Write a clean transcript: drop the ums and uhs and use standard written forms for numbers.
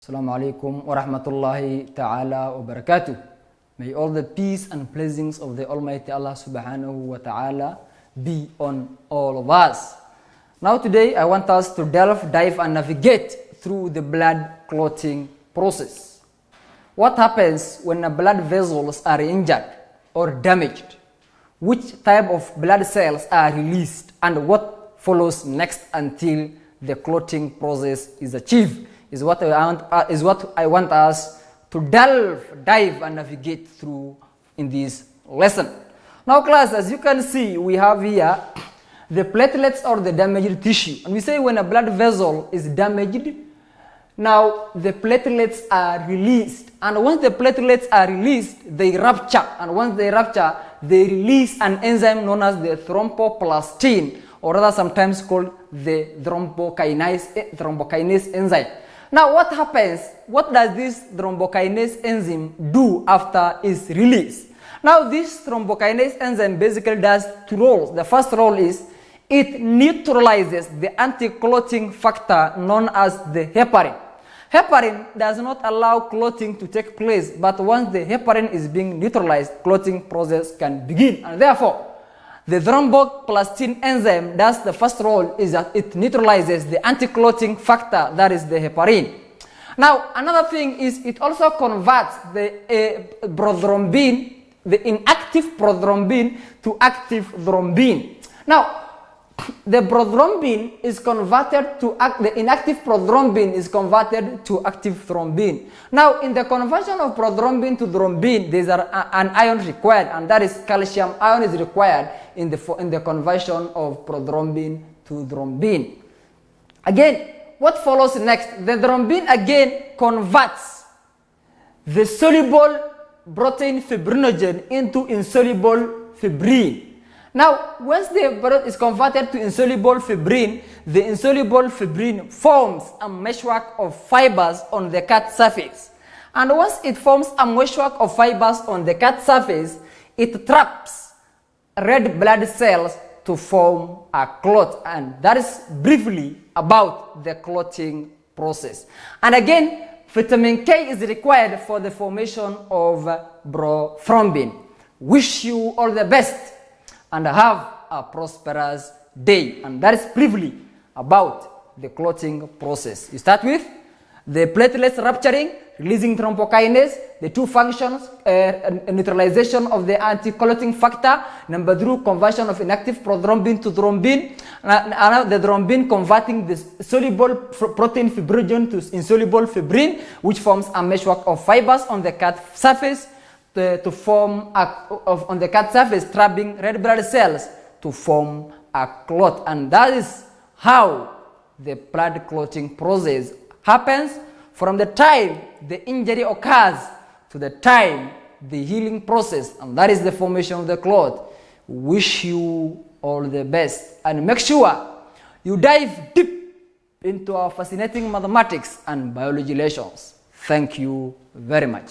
Assalamu alaikum wa rahmatullahi ta'ala wa barakatuh. May all the peace and blessings of the Almighty Allah subhanahu wa ta'ala be on all of us. Now today I want us to dive and navigate through the blood clotting process. What happens when the blood vessels are injured or damaged? Which type of blood cells are released and what follows next until the clotting process is achieved? Is what I want us to dive and navigate through in this lesson. Now class, as you can see, we have here the platelets or the damaged tissue. And we say when a blood vessel is damaged, now the platelets are released. And once the platelets are released, they rupture. And once they rupture, they release an enzyme known as the thromboplastin, or rather sometimes called the thrombokinase enzyme. Now what happens? What does this thrombokinase enzyme do after its release? Now this thrombokinase enzyme basically does two roles. The first role is it neutralizes the anti-clotting factor known as the heparin. Heparin does not allow clotting to take place, but once the heparin is being neutralized, clotting process can begin. And therefore, the thromboplastin enzyme does the first role is that it neutralizes the anti-clotting factor, that is the heparin. Now, another thing is it also converts the prothrombin, the inactive prothrombin, to active thrombin. Now, the prothrombin is converted to the inactive prothrombin is converted to active thrombin. Now, in the conversion of prothrombin to thrombin, there is an ion required, and that is calcium ion is required in the conversion of prothrombin to thrombin. Again, what follows next? The thrombin again converts the soluble protein fibrinogen into insoluble fibrin. Now, once the product is converted to insoluble fibrin, the insoluble fibrin forms a meshwork of fibers on the cut surface. And once it forms a meshwork of fibers on the cut surface, it traps red blood cells to form a clot. And that is briefly about the clotting process. And again, vitamin K is required for the formation of prothrombin. Wish you all the best and have a prosperous day. And that is briefly about the clotting process. You start with the platelets rupturing, releasing thrombokinase, the two functions, neutralization of the anti-clotting factor, number 2, conversion of inactive prothrombin to thrombin, and the thrombin converting the soluble protein fibrinogen to insoluble fibrin, which forms a meshwork of fibers on the cut surface to form on the cut surface, trapping red blood cells to form a clot. And that is how the blood clotting process happens from the time the injury occurs to the time the healing process, and that is the formation of the clot. Wish you all the best, and make sure you dive deep into our fascinating mathematics and biology lessons. Thank you very much.